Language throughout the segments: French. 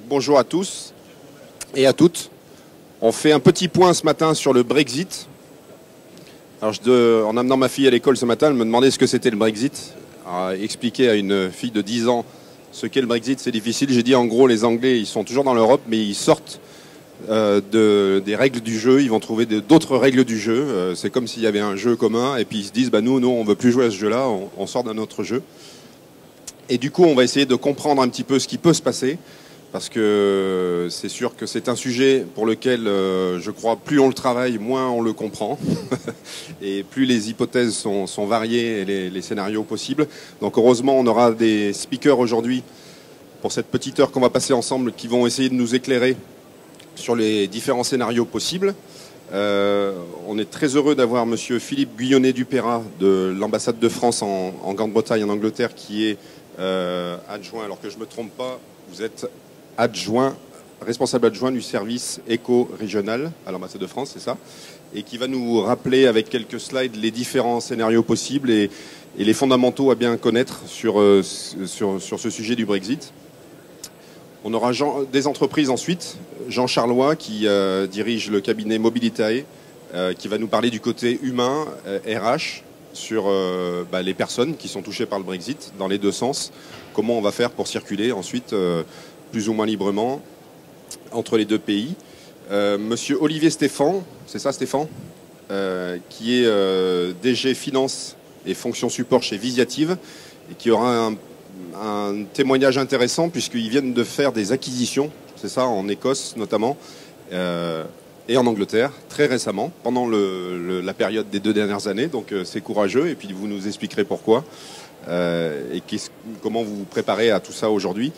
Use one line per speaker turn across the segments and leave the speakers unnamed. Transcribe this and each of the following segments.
bonjour à tous et à toutes. On fait un petit point ce matin sur le Brexit. Alors, en amenant ma fille à l'école ce matin, elle me demandait ce que c'était le Brexit. Alors, expliquer à une fille de 10 ans ce qu'est le Brexit, c'est difficile. J'ai dit en gros, les Anglais, ils sont toujours dans l'Europe, mais ils sortent des règles du jeu. Ils vont trouver d'autres règles du jeu. C'est comme s'il y avait un jeu commun, et puis ils se disent, bah, nous, on ne veut plus jouer à ce jeu-là, on sort d'un autre jeu. Et du coup, on va essayer de comprendre un petit peu ce qui peut se passer, parce que c'est sûr que c'est un sujet pour lequel, je crois, plus on le travaille, moins on le comprend, et plus les hypothèses sont variées et les scénarios possibles. Donc heureusement, on aura des speakers aujourd'hui pour cette petite heure qu'on va passer ensemble, qui vont essayer de nous éclairer sur les différents scénarios possibles. On est très heureux d'avoir monsieur Philippe Guyonnet-Dupeyrat de l'ambassade de France en Grande-Bretagne, en Angleterre, qui est adjoint, alors que je ne me trompe pas, vous êtes responsable adjoint du service éco-régional à l'ambassade de France, c'est ça, et qui va nous rappeler avec quelques slides les différents scénarios possibles et les fondamentaux à bien connaître sur ce sujet du Brexit. On aura des entreprises ensuite, Jean Charlois qui dirige le cabinet Mobilitae, qui va nous parler du côté humain, RH, sur les personnes qui sont touchées par le Brexit dans les deux sens. Comment on va faire pour circuler ensuite plus ou moins librement entre les deux pays. Monsieur Olivier Stéphan, c'est ça Stéphane, qui est DG Finance et Fonction Support chez Visiative, et qui aura un témoignage intéressant puisqu'ils viennent de faire des acquisitions, c'est ça, en Écosse notamment, et en Angleterre, très récemment, pendant la période des 2 dernières années. Donc c'est courageux, et puis vous nous expliquerez pourquoi, et comment vous vous préparez à tout ça aujourd'hui.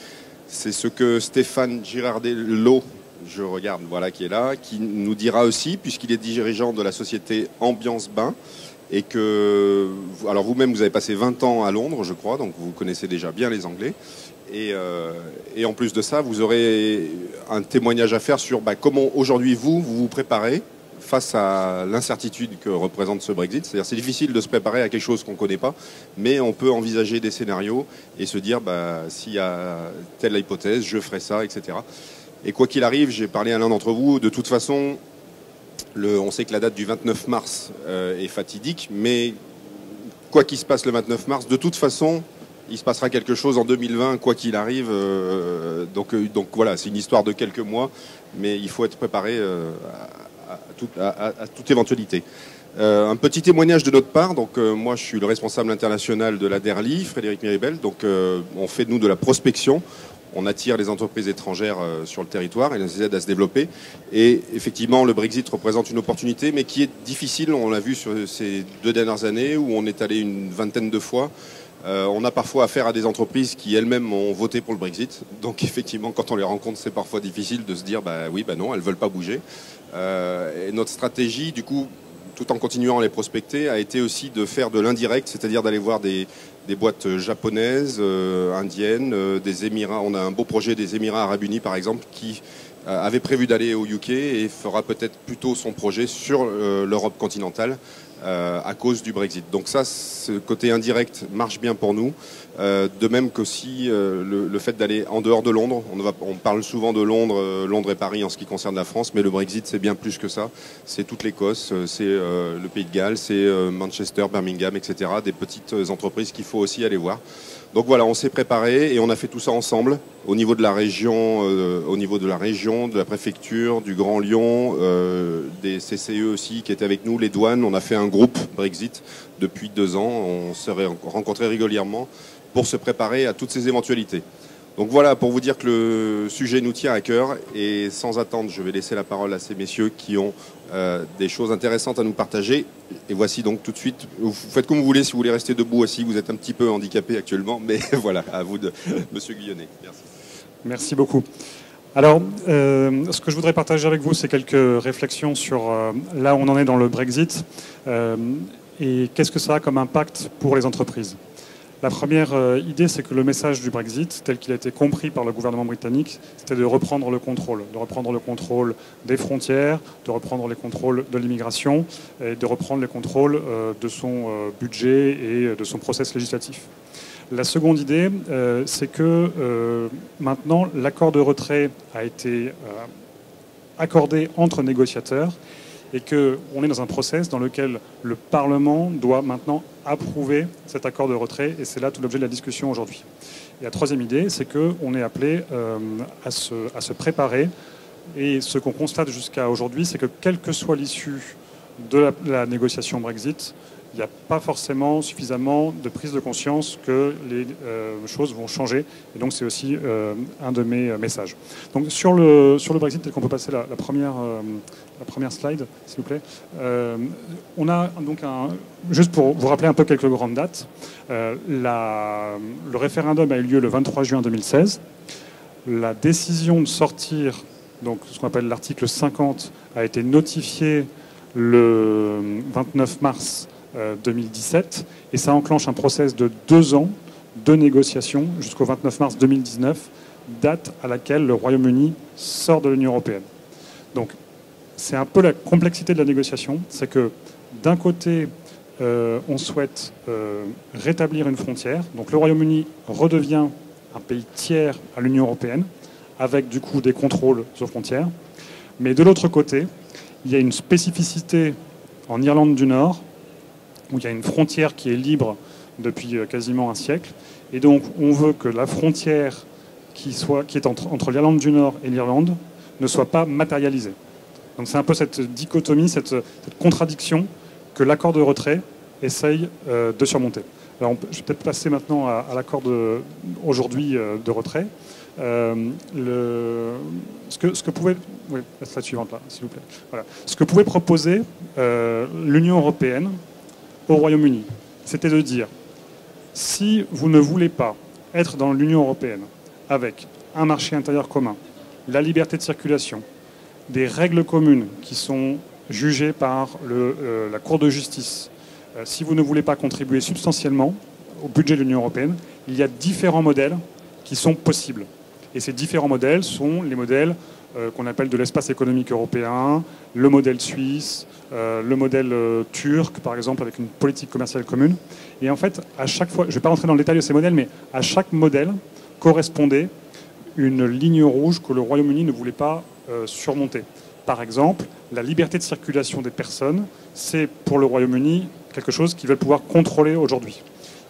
C'est ce que Stéphane Girardello, je regarde, voilà, qui est là, qui nous dira aussi, puisqu'il est dirigeant de la société Ambiance Bain, et que, alors vous-même, vous avez passé 20 ans à Londres, je crois, donc vous connaissez déjà bien les Anglais. Et en plus de ça, vous aurez un témoignage à faire sur comment aujourd'hui vous préparez face à l'incertitude que représente ce Brexit. C'est-à-dire c'est difficile de se préparer à quelque chose qu'on ne connaît pas, mais on peut envisager des scénarios et se dire s'il y a telle hypothèse, je ferai ça, etc. Et quoi qu'il arrive, j'ai parlé à l'un d'entre vous, de toute façon, on sait que la date du 29 mars est fatidique, mais quoi qu'il se passe le 29 mars, de toute façon, il se passera quelque chose en 2020, quoi qu'il arrive. Donc voilà, c'est une histoire de quelques mois, mais il faut être préparé à toute éventualité. Un petit témoignage de notre part. Donc moi, je suis le responsable international de la DERLI, Frédéric Miribel. Donc on fait de nous de la prospection. On attire les entreprises étrangères sur le territoire et les aide à se développer. Et effectivement, le Brexit représente une opportunité, mais qui est difficile. On l'a vu sur ces 2 dernières années où on est allé une vingtaine de fois. On a parfois affaire à des entreprises qui elles-mêmes ont voté pour le Brexit. Donc effectivement, quand on les rencontre, c'est parfois difficile de se dire oui, non, elles ne veulent pas bouger. Et notre stratégie, du coup, tout en continuant à les prospecter, a été aussi de faire de l'indirect, c'est-à-dire d'aller voir des boîtes japonaises, indiennes, des Émirats. On a un beau projet des Émirats Arabes Unis, par exemple, qui avait prévu d'aller au UK et fera peut-être plutôt son projet sur l'Europe continentale à cause du Brexit. Donc ça, ce côté indirect marche bien pour nous. De même qu'aussi le fait d'aller en dehors de Londres. On parle souvent de Londres et Paris en ce qui concerne la France, mais le Brexit, c'est bien plus que ça. C'est toute l'Écosse, c'est le Pays de Galles, c'est Manchester, Birmingham, etc. Des petites entreprises qu'il faut aussi aller voir. Donc voilà, on s'est préparé et on a fait tout ça ensemble au niveau de la région, de la préfecture, du Grand Lyon, des CCE aussi qui étaient avec nous, les douanes. On a fait un groupe Brexit depuis 2 ans. On se rencontrait régulièrement pour se préparer à toutes ces éventualités. Donc voilà, pour vous dire que le sujet nous tient à cœur. Et sans attendre, je vais laisser la parole à ces messieurs qui ont des choses intéressantes à nous partager. Et voici donc tout de suite, vous faites comme vous voulez, si vous voulez rester debout aussi, vous êtes un petit peu handicapé actuellement, mais voilà, à vous de Monsieur Guyonnet. Merci.
Merci beaucoup. Alors, ce que je voudrais partager avec vous, c'est quelques réflexions sur là où on en est dans le Brexit et qu'est-ce que ça a comme impact pour les entreprises. La première idée, c'est que le message du Brexit, tel qu'il a été compris par le gouvernement britannique, c'était de reprendre le contrôle des frontières, de reprendre les contrôles de l'immigration et de reprendre les contrôles de son budget et de son process législatif. La seconde idée, c'est que maintenant, l'accord de retrait a été accordé entre négociateurs et qu'on est dans un process dans lequel le Parlement doit maintenant approuver cet accord de retrait, et c'est là tout l'objet de la discussion aujourd'hui. Et la troisième idée, c'est qu'on est appelé à se préparer, et ce qu'on constate jusqu'à aujourd'hui, c'est que quelle que soit l'issue de la négociation Brexit, il n'y a pas forcément suffisamment de prise de conscience que les choses vont changer. Et donc, c'est aussi un de mes messages. Donc, sur le Brexit, peut-être qu'on peut passer la première slide, s'il vous plaît. On a donc juste pour vous rappeler un peu quelques grandes dates. Le référendum a eu lieu le 23 juin 2016. La décision de sortir, donc ce qu'on appelle l'article 50, a été notifiée le 29 mars 2017, et ça enclenche un process de 2 ans de négociation jusqu'au 29 mars 2019, date à laquelle le Royaume-Uni sort de l'Union européenne. Donc c'est un peu la complexité de la négociation, c'est que d'un côté on souhaite rétablir une frontière, donc le Royaume-Uni redevient un pays tiers à l'Union européenne, avec du coup des contrôles aux frontières, mais de l'autre côté, il y a une spécificité en Irlande du Nord, où il y a une frontière qui est libre depuis quasiment un siècle. Et donc, on veut que la frontière qui est entre l'Irlande du Nord et l'Irlande ne soit pas matérialisée. Donc, c'est un peu cette dichotomie, cette contradiction que l'accord de retrait essaye de surmonter. Alors, je vais peut-être passer maintenant à l'accord aujourd'hui de retrait. Ce que pouvait... Oui, la slide suivante, là, s'il vous plaît. Voilà. Ce que pouvait proposer l'Union européenne au Royaume-Uni, c'était de dire, si vous ne voulez pas être dans l'Union européenne avec un marché intérieur commun, la liberté de circulation, des règles communes qui sont jugées par la Cour de justice, si vous ne voulez pas contribuer substantiellement au budget de l'Union européenne, il y a différents modèles qui sont possibles. Et ces différents modèles sont les modèles qu'on appelle de l'espace économique européen, le modèle suisse, le modèle turc, par exemple, avec une politique commerciale commune. Et en fait, à chaque fois, je ne vais pas rentrer dans le détail de ces modèles, mais à chaque modèle correspondait une ligne rouge que le Royaume-Uni ne voulait pas surmonter. Par exemple, la liberté de circulation des personnes, c'est pour le Royaume-Uni quelque chose qu'ils veulent pouvoir contrôler aujourd'hui.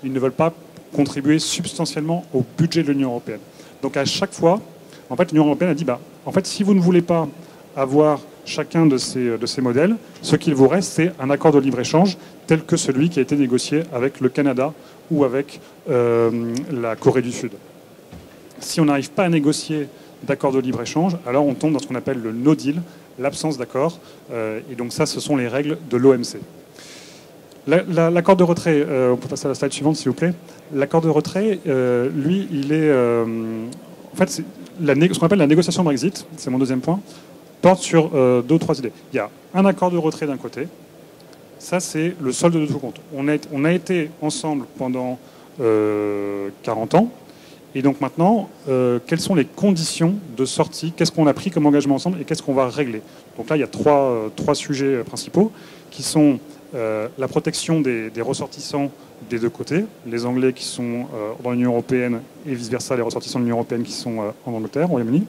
Ils ne veulent pas contribuer substantiellement au budget de l'Union européenne. Donc à chaque fois, en fait, l'Union européenne a dit, en fait, si vous ne voulez pas avoir chacun de ces modèles, ce qu'il vous reste, c'est un accord de libre-échange tel que celui qui a été négocié avec le Canada ou avec la Corée du Sud. Si on n'arrive pas à négocier d'accord de libre-échange, alors on tombe dans ce qu'on appelle le no deal, l'absence d'accord. Et donc ça, ce sont les règles de l'OMC. L'accord de retrait, on peut passer à la slide suivante, s'il vous plaît. L'accord de retrait, lui, il est... en fait, c'est ce qu'on appelle la négociation Brexit, c'est mon deuxième point, porte sur 2 ou 3 idées. Il y a un accord de retrait d'un côté, ça c'est le solde de tout compte. On a été ensemble pendant 40 ans, et donc maintenant, quelles sont les conditions de sortie, qu'est-ce qu'on a pris comme engagement ensemble et qu'est-ce qu'on va régler. Donc là, il y a trois sujets principaux qui sont la protection des ressortissants des deux côtés, les Anglais qui sont dans l'Union européenne et vice-versa, les ressortissants de l'Union européenne qui sont en Angleterre, au Royaume-Uni.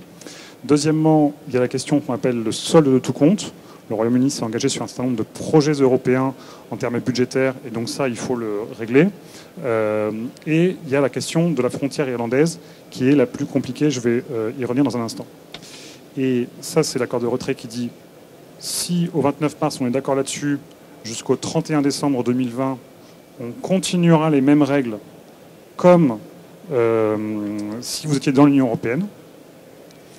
Deuxièmement, il y a la question qu'on appelle le solde de tout compte. Le Royaume-Uni s'est engagé sur un certain nombre de projets européens en termes budgétaires, et donc ça, il faut le régler. Et il y a la question de la frontière irlandaise, qui est la plus compliquée. Je vais y revenir dans un instant. Et ça, c'est l'accord de retrait qui dit, si au 29 mars, on est d'accord là-dessus, jusqu'au 31 décembre 2020, on continuera les mêmes règles comme si vous étiez dans l'Union européenne.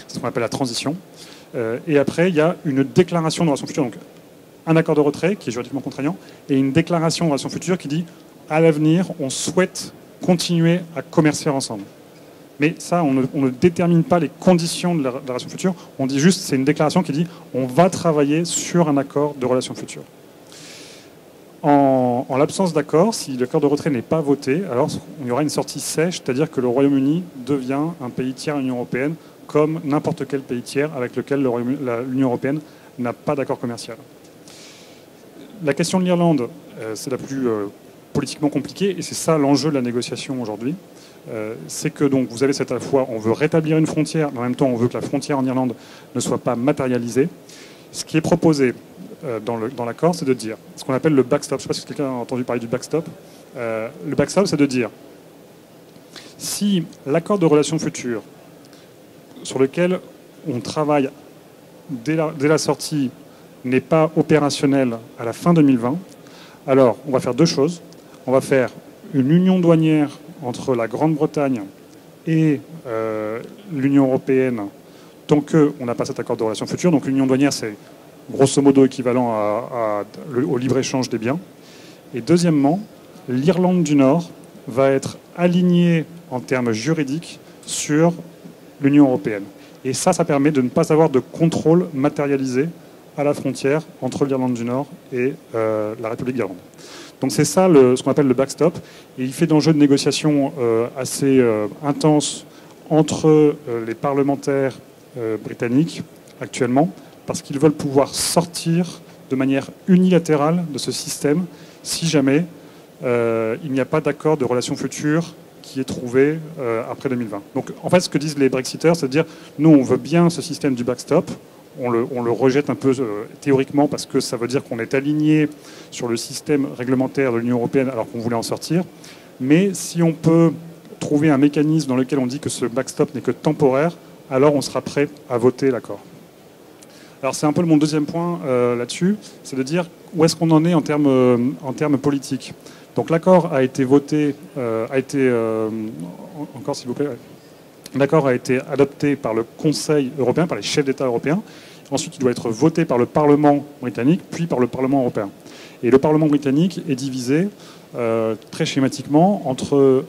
C'est ce qu'on appelle la transition. Et après, il y a une déclaration de relation future, donc un accord de retrait qui est juridiquement contraignant, et une déclaration de relation future qui dit, à l'avenir, on souhaite continuer à commercer ensemble. Mais ça, on ne détermine pas les conditions de la relation future, on dit juste, c'est une déclaration qui dit, on va travailler sur un accord de relation future. En l'absence d'accord, si l'accord de retrait n'est pas voté, alors il y aura une sortie sèche, c'est-à-dire que le Royaume-Uni devient un pays tiers à l'Union européenne, comme n'importe quel pays tiers avec lequel l'Union européenne n'a pas d'accord commercial. La question de l'Irlande, c'est la plus politiquement compliqué, et c'est ça l'enjeu de la négociation aujourd'hui. C'est que donc vous avez cette à la fois, on veut rétablir une frontière, mais en même temps on veut que la frontière en Irlande ne soit pas matérialisée. Ce qui est proposé dans l'accord, c'est de dire ce qu'on appelle le backstop. Je ne sais pas si quelqu'un a entendu parler du backstop. Le backstop, c'est de dire si l'accord de relations futures sur lequel on travaille dès la sortie n'est pas opérationnel à la fin 2020, alors on va faire deux choses. On va faire une union douanière entre la Grande-Bretagne et l'Union européenne tant qu'on n'a pas cet accord de relations futures. Donc l'union douanière, c'est grosso modo équivalent au libre-échange des biens. Et deuxièmement, l'Irlande du Nord va être alignée en termes juridiques sur l'Union européenne. Et ça permet de ne pas avoir de contrôle matérialisé à la frontière entre l'Irlande du Nord et la République d'Irlande. Donc c'est ça ce qu'on appelle le backstop. Et il fait d'enjeux de négociation assez intenses entre les parlementaires britanniques actuellement, parce qu'ils veulent pouvoir sortir de manière unilatérale de ce système si jamais il n'y a pas d'accord de relations futures qui est trouvé après 2020. Donc en fait, ce que disent les Brexiteurs, c'est de dire nous, on veut bien ce système du backstop, on le rejette un peu théoriquement parce que ça veut dire qu'on est aligné sur le système réglementaire de l'Union européenne alors qu'on voulait en sortir. Mais si on peut trouver un mécanisme dans lequel on dit que ce backstop n'est que temporaire, alors on sera prêt à voter l'accord. Alors c'est un peu mon deuxième point là-dessus, c'est de dire où est-ce qu'on en est en termes politiques. Donc l'accord a été voté, encore s'il vous plaît. L'accord a été adopté par le Conseil européen, par les chefs d'État européens. Ensuite, il doit être voté par le Parlement britannique, puis par le Parlement européen. Et le Parlement britannique est divisé très schématiquement entre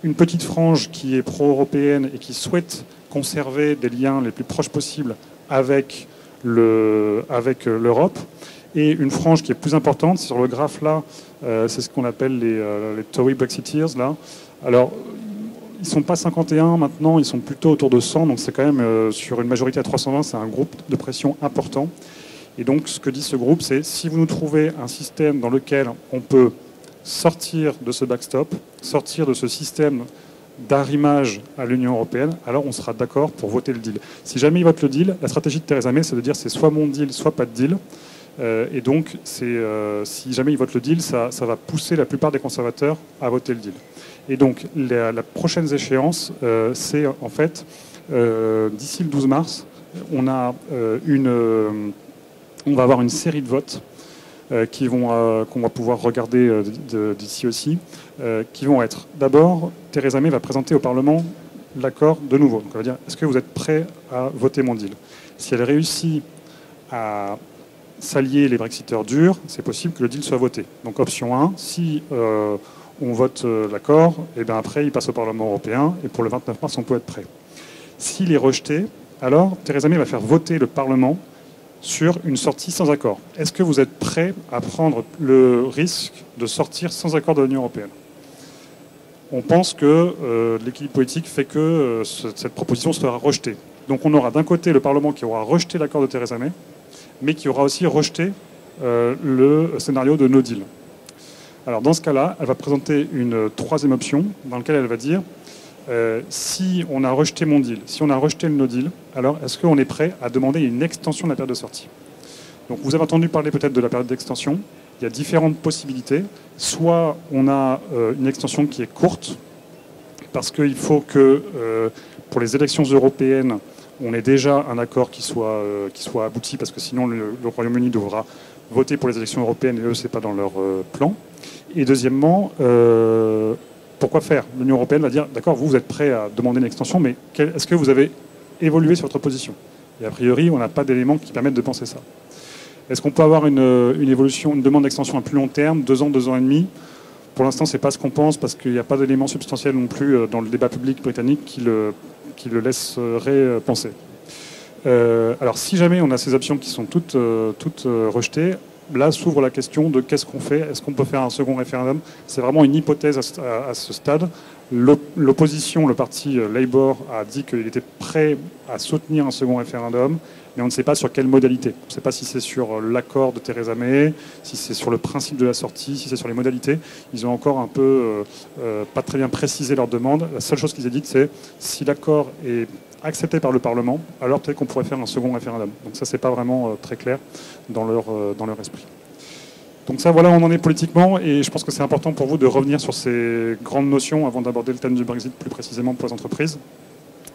une petite frange qui est pro-européenne et qui souhaite conserver des liens les plus proches possibles avec l'Europe, et une frange qui est plus importante. Sur le graphe là, c'est ce qu'on appelle les Tory Brexiteers là. Alors, ils ne sont pas 51 maintenant, ils sont plutôt autour de 100, donc c'est quand même sur une majorité à 320, c'est un groupe de pression important. Et donc ce que dit ce groupe, c'est si vous nous trouvez un système dans lequel on peut sortir de ce backstop, sortir de ce système d'arrimage à l'Union européenne, alors on sera d'accord pour voter le deal. Si jamais ils votent le deal, la stratégie de Theresa May, c'est de dire c'est soit mon deal, soit pas de deal. Et donc, si jamais ils votent le deal, ça va pousser la plupart des conservateurs à voter le deal. Et donc, la prochaine échéance, c'est en fait, d'ici le 12 mars, on va avoir une série de votes qu'on va pouvoir regarder d'ici aussi, qui vont être, d'abord, Theresa May va présenter au Parlement l'accord de nouveau. Donc, elle va dire, est-ce que vous êtes prêts à voter mon deal? Si elle réussit à s'allier les Brexiteurs durs, c'est possible que le deal soit voté. Donc option 1, si on vote l'accord, et bien après il passe au Parlement européen, et pour le 29 mars on peut être prêt. S'il est rejeté, alors Theresa May va faire voter le Parlement sur une sortie sans accord. Est-ce que vous êtes prêt à prendre le risque de sortir sans accord de l'Union européenne? On pense que l'équilibre politique fait que cette proposition sera rejetée. Donc on aura d'un côté le Parlement qui aura rejeté l'accord de Theresa May, mais qui aura aussi rejeté le scénario de no deal. Alors dans ce cas-là, elle va présenter une troisième option dans laquelle elle va dire si on a rejeté mon deal, si on a rejeté le no deal, alors est-ce qu'on est prêt à demander une extension de la période de sortie? Donc vous avez entendu parler peut-être de la période d'extension. Il y a différentes possibilités. Soit on a une extension qui est courte, parce qu'il faut que pour les élections européennes, on ait déjà un accord qui soit abouti, parce que sinon le Royaume-Uni devra voter pour les élections européennes et eux, ce n'est pas dans leur plan. Et deuxièmement, pourquoi faire? L'Union européenne va dire, d'accord, vous êtes prêts à demander une extension, mais est-ce que vous avez évolué sur votre position? Et a priori, on n'a pas d'éléments qui permettent de penser ça. Est-ce qu'on peut avoir une évolution, une demande d'extension à plus long terme, 2 ans, 2 ans et demi? Pour l'instant, ce n'est pas ce qu'on pense, parce qu'il n'y a pas d'éléments substantiels non plus dans le débat public britannique qui le laisserait penser. Alors, si jamais on a ces options qui sont toutes rejetées, là s'ouvre la question de qu'est-ce qu'on fait. Est-ce qu'on peut faire un second référendum? C'est vraiment une hypothèse à ce stade. L'opposition, le parti Labour, a dit qu'il était prêt à soutenir un second référendum, mais on ne sait pas sur quelle modalité. On ne sait pas si c'est sur l'accord de Theresa May, si c'est sur le principe de la sortie, si c'est sur les modalités. Ils ont encore un peu pas très bien précisé leur demande. La seule chose qu'ils aient dite, c'est si l'accord est accepté par le Parlement, alors peut-être qu'on pourrait faire un second référendum. Donc ça, c'est pas vraiment très clair dans leur esprit. Donc ça, voilà où on en est politiquement, et je pense que c'est important pour vous de revenir sur ces grandes notions avant d'aborder le thème du Brexit plus précisément pour les entreprises.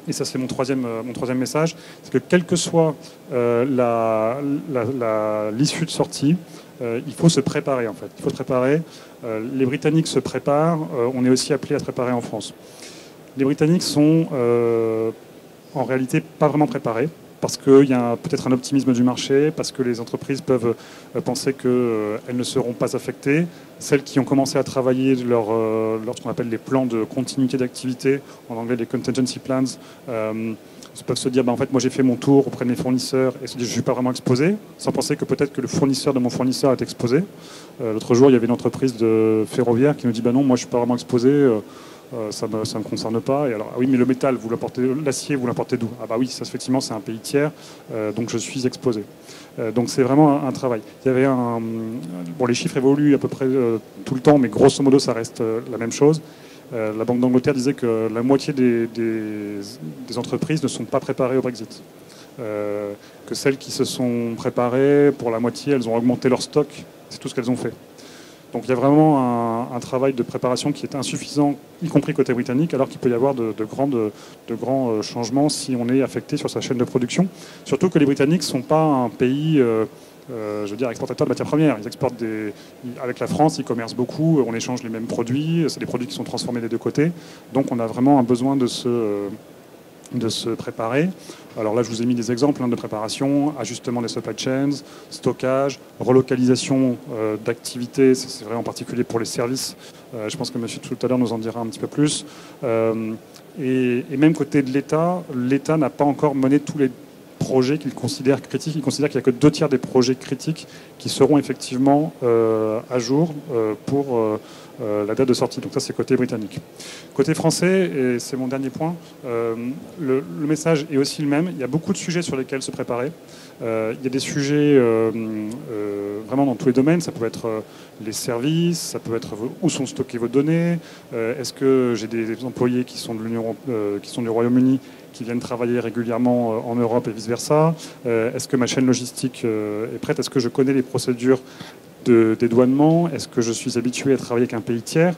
Et ça, c'est mon troisième message, c'est que quelle que soit l'issue de sortie, il faut se préparer en fait. Il faut se préparer. Les Britanniques se préparent, on est aussi appelé à se préparer en France. Les Britanniques sont en réalité pas vraiment préparés, parce qu'il y a peut-être un optimisme du marché, parce que les entreprises peuvent penser qu'elles ne seront pas affectées. Celles qui ont commencé à travailler leur ce qu'on appelle les plans de continuité d'activité, en anglais les contingency plans, peuvent se dire en fait moi j'ai fait mon tour auprès de mes fournisseurs et se dire je ne suis pas vraiment exposé, sans penser que peut-être que le fournisseur de mon fournisseur est exposé. L'autre jour il y avait une entreprise de ferroviaire qui nous dit non moi je ne suis pas vraiment exposé. Ça ne me concerne pas. Et alors, ah oui, mais le métal, vous l'importez, l'acier, vous l'importez d'où? Ah bah oui, ça effectivement, c'est un pays tiers, donc je suis exposé. Donc c'est vraiment un travail. Il y avait bon, les chiffres évoluent à peu près tout le temps, mais grosso modo, ça reste la même chose. La Banque d'Angleterre disait que la moitié des entreprises ne sont pas préparées au Brexit. Que celles qui se sont préparées, pour la moitié, elles ont augmenté leur stock. C'est tout ce qu'elles ont fait. Donc il y a vraiment un travail de préparation qui est insuffisant, y compris côté britannique, alors qu'il peut y avoir de grands changements si on est affecté sur sa chaîne de production. Surtout que les Britanniques ne sont pas un pays, je veux dire, exportateur de matières premières. Ils exportent avec la France, ils commercent beaucoup, on échange les mêmes produits, c'est des produits qui sont transformés des deux côtés. Donc on a vraiment un besoin de se préparer. Alors là, je vous ai mis des exemples de préparation, ajustement des supply chains, stockage, relocalisation d'activités, c'est vrai en particulier pour les services. Je pense que monsieur tout à l'heure nous en dira un petit peu plus. Et même côté de l'État, l'État n'a pas encore mené tous les projets qu'il considère critiques. Il considère qu'il n'y a que 2 tiers des projets critiques qui seront effectivement à jour pour la date de sortie. Donc ça, c'est côté britannique. Côté français, et c'est mon dernier point, le message est aussi le même. Il y a beaucoup de sujets sur lesquels se préparer. Il y a des sujets vraiment dans tous les domaines. Ça peut être les services, ça peut être où sont stockées vos données. Est-ce que j'ai des employés qui sont de l'Union, qui sont du Royaume-Uni, qui viennent travailler régulièrement en Europe et vice-versa? Est-ce que ma chaîne logistique est prête? Est-ce que je connais les procédures de dédouanement? Est-ce que je suis habitué à travailler avec un pays tiers?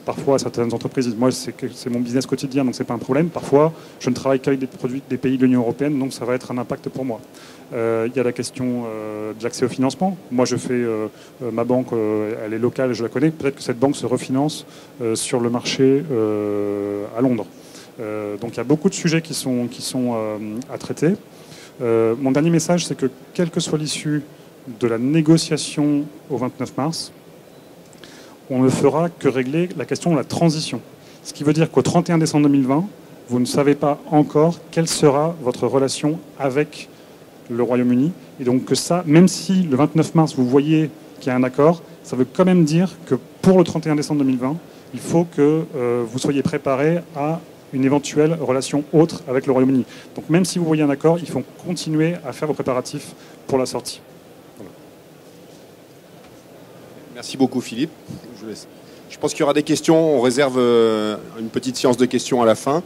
Parfois, certaines entreprises disent, moi, c'est mon business quotidien, donc c'est pas un problème. Parfois, je ne travaille qu'avec des produits des pays de l'Union européenne, donc ça va être un impact pour moi. Il y a la question de l'accès au financement. Moi, je fais ma banque, elle est locale, je la connais. Peut-être que cette banque se refinance sur le marché à Londres. Donc, il y a beaucoup de sujets qui sont à traiter. Mon dernier message, c'est que quelle que soit l'issue de la négociation au 29 mars, on ne fera que régler la question de la transition. Ce qui veut dire qu'au 31 décembre 2020, vous ne savez pas encore quelle sera votre relation avec le Royaume-Uni. Et donc que ça, même si le 29 mars, vous voyez qu'il y a un accord, ça veut quand même dire que pour le 31 décembre 2020, il faut que vous soyez préparés à une éventuelle relation autre avec le Royaume-Uni. Donc même si vous voyez un accord, il faut continuer à faire vos préparatifs pour la sortie. Voilà.
Merci beaucoup Philippe. Je pense qu'il y aura des questions. On réserve une petite séance de questions à la fin.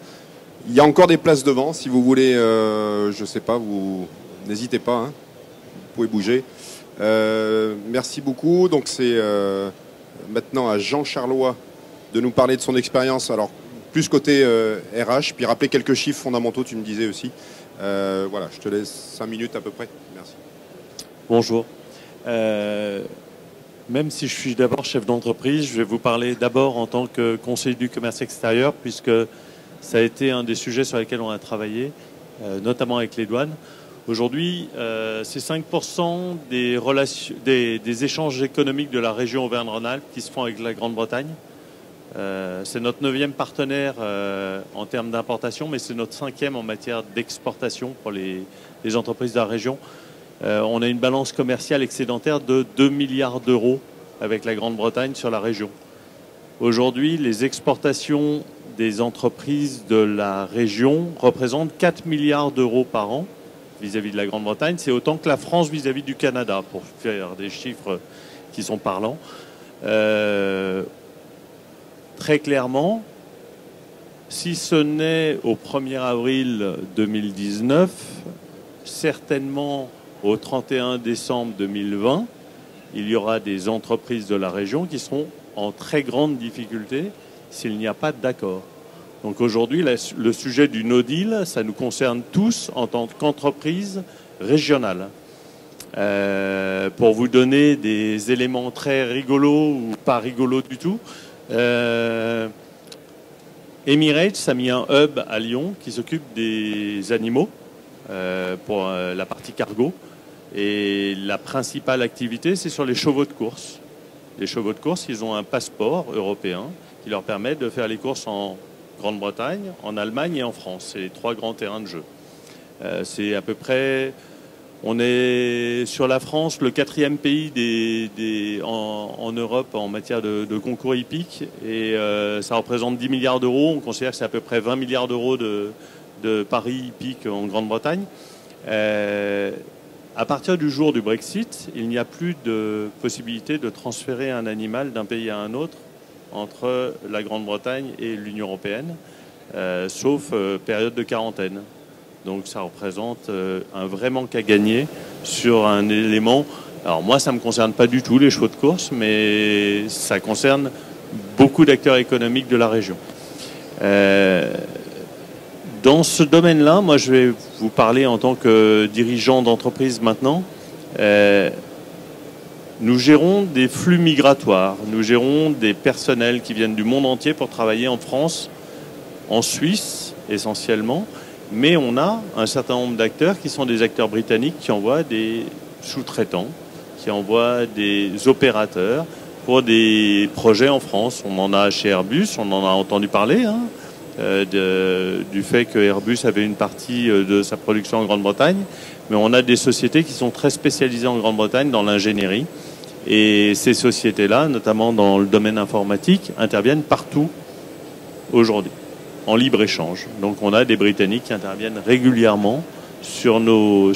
Il y a encore des places devant. Si vous voulez, je ne sais pas, vous n'hésitez pas. Hein. Vous pouvez bouger. Merci beaucoup. Donc c'est maintenant à Jean Charlois de nous parler de son expérience. Alors plus côté RH, puis rappeler quelques chiffres fondamentaux. Tu me disais aussi. Voilà, je te laisse 5 minutes à peu près. Merci.
Bonjour. Même si je suis d'abord chef d'entreprise, je vais vous parler d'abord en tant que conseiller du commerce extérieur, puisque ça a été un des sujets sur lesquels on a travaillé, notamment avec les douanes. Aujourd'hui, c'est 5% des échanges économiques de la région Auvergne-Rhône-Alpes qui se font avec la Grande-Bretagne. C'est notre 9e partenaire en termes d'importation, mais c'est notre 5e en matière d'exportation pour les entreprises de la région. On a une balance commerciale excédentaire de 2 milliards d'euros avec la Grande-Bretagne sur la région. Aujourd'hui, les exportations des entreprises de la région représente 4 milliards d'euros par an vis-à-vis de la Grande-Bretagne. C'est autant que la France vis-à-vis du Canada, pour faire des chiffres qui sont parlants. Très clairement, si ce n'est au 1er avril 2019, certainement au 31 décembre 2020, il y aura des entreprises de la région qui seront en très grande difficulté s'il n'y a pas d'accord. Donc aujourd'hui, le sujet du no deal, ça nous concerne tous en tant qu'entreprise régionale. Pour vous donner des éléments très rigolos ou pas rigolos du tout, Emirates a mis un hub à Lyon qui s'occupe des animaux pour la partie cargo. Et la principale activité, c'est sur les chevaux de course. Les chevaux de course, ils ont un passeport européen qui leur permet de faire les courses en Grande-Bretagne, en Allemagne et en France. C'est les 3 grands terrains de jeu. C'est à peu près... On est sur la France, le 4e pays en Europe en matière de concours hippiques. Et ça représente 10 milliards d'euros. On considère que c'est à peu près 20 milliards d'euros de paris hippiques en Grande-Bretagne. À partir du jour du Brexit, il n'y a plus de possibilité de transférer un animal d'un pays à un autre entre la Grande-Bretagne et l'Union européenne, sauf période de quarantaine. Donc ça représente un vrai manque à gagner sur un élément. Alors moi, ça ne me concerne pas du tout les chevaux de course, mais ça concerne beaucoup d'acteurs économiques de la région. Dans ce domaine-là, moi je vais vous parler en tant que dirigeant d'entreprise maintenant. Nous gérons des flux migratoires, nous gérons des personnels qui viennent du monde entier pour travailler en France, en Suisse essentiellement, mais on a un certain nombre d'acteurs qui sont des acteurs britanniques qui envoient des sous-traitants, qui envoient des opérateurs pour des projets en France. On en a chez Airbus, on en a entendu parler, hein. Du fait que Airbus avait une partie de sa production en Grande-Bretagne, mais on a des sociétés qui sont très spécialisées en Grande-Bretagne dans l'ingénierie, et ces sociétés-là, notamment dans le domaine informatique, interviennent partout aujourd'hui, en libre-échange. Donc on a des Britanniques qui interviennent régulièrement sur nos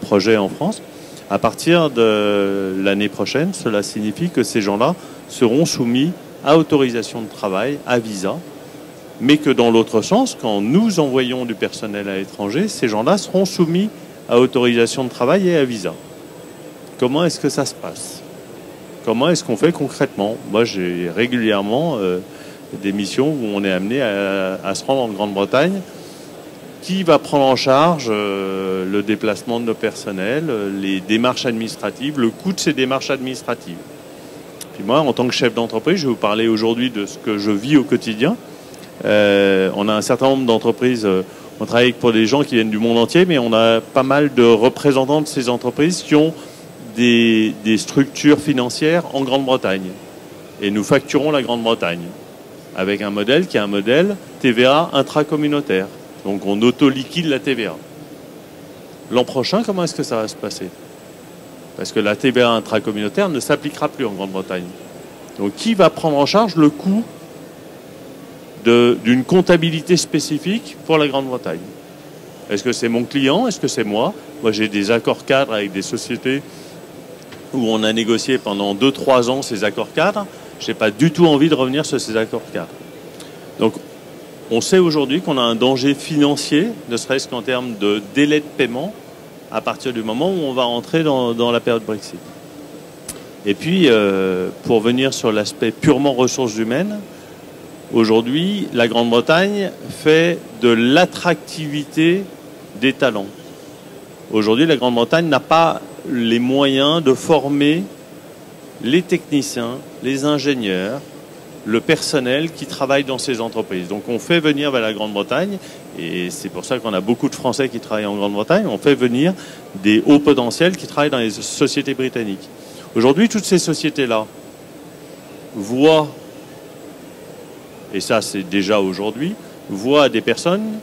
projets en France. À partir de l'année prochaine, cela signifie que ces gens-là seront soumis à autorisation de travail, à visa, mais que dans l'autre sens, quand nous envoyons du personnel à l'étranger, ces gens-là seront soumis à autorisation de travail et à visa. Comment est-ce que ça se passe? Comment est-ce qu'on fait concrètement? Moi, j'ai régulièrement des missions où on est amené à se rendre en Grande-Bretagne. Qui va prendre en charge le déplacement de nos personnels, les démarches administratives, le coût de ces démarches administratives? Puis moi, en tant que chef d'entreprise, je vais vous parler aujourd'hui de ce que je vis au quotidien. On a un certain nombre d'entreprises, on travaille pour des gens qui viennent du monde entier, mais on a pas mal de représentants de ces entreprises qui ont des structures financières en Grande-Bretagne. Et nous facturons la Grande-Bretagne avec un modèle qui est un modèle TVA intracommunautaire. Donc on auto-liquide la TVA. L'an prochain, comment est-ce que ça va se passer? Parce que la TVA intracommunautaire ne s'appliquera plus en Grande-Bretagne. Donc qui va prendre en charge le coût d'une comptabilité spécifique pour la Grande-Bretagne? Est-ce que c'est mon client? Est-ce que c'est moi? Moi, j'ai des accords cadres avec des sociétés où on a négocié pendant 2-3 ans ces accords cadres. Je n'ai pas du tout envie de revenir sur ces accords cadres. Donc, on sait aujourd'hui qu'on a un danger financier, ne serait-ce qu'en termes de délai de paiement, à partir du moment où on va rentrer dans la période Brexit. Et puis, pour venir sur l'aspect purement ressources humaines, aujourd'hui, la Grande-Bretagne fait de l'attractivité des talents. Aujourd'hui, la Grande-Bretagne n'a pas les moyens de former les techniciens, les ingénieurs, le personnel qui travaille dans ces entreprises. Donc on fait venir vers la Grande-Bretagne, et c'est pour ça qu'on a beaucoup de Français qui travaillent en Grande-Bretagne, on fait venir des hauts potentiels qui travaillent dans les sociétés britanniques. Aujourd'hui, toutes ces sociétés-là voient, et ça c'est déjà aujourd'hui, voient des personnes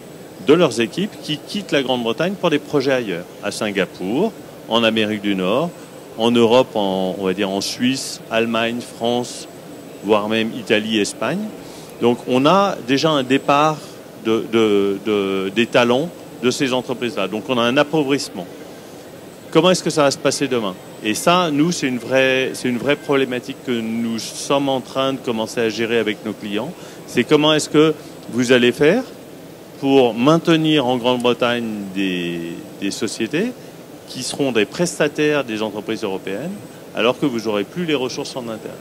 de leurs équipes qui quittent la Grande-Bretagne pour des projets ailleurs, à Singapour, en Amérique du Nord, en Europe, on va dire en Suisse, Allemagne, France, voire même Italie, Espagne. Donc on a déjà un départ des talents de ces entreprises-là. Donc on a un appauvrissement. Comment est-ce que ça va se passer demain? Et ça, nous, c'est une vraie problématique que nous sommes en train de commencer à gérer avec nos clients. C'est comment est-ce que vous allez faire pour maintenir en Grande-Bretagne des sociétés qui seront des prestataires des entreprises européennes, alors que vous n'aurez plus les ressources en interne.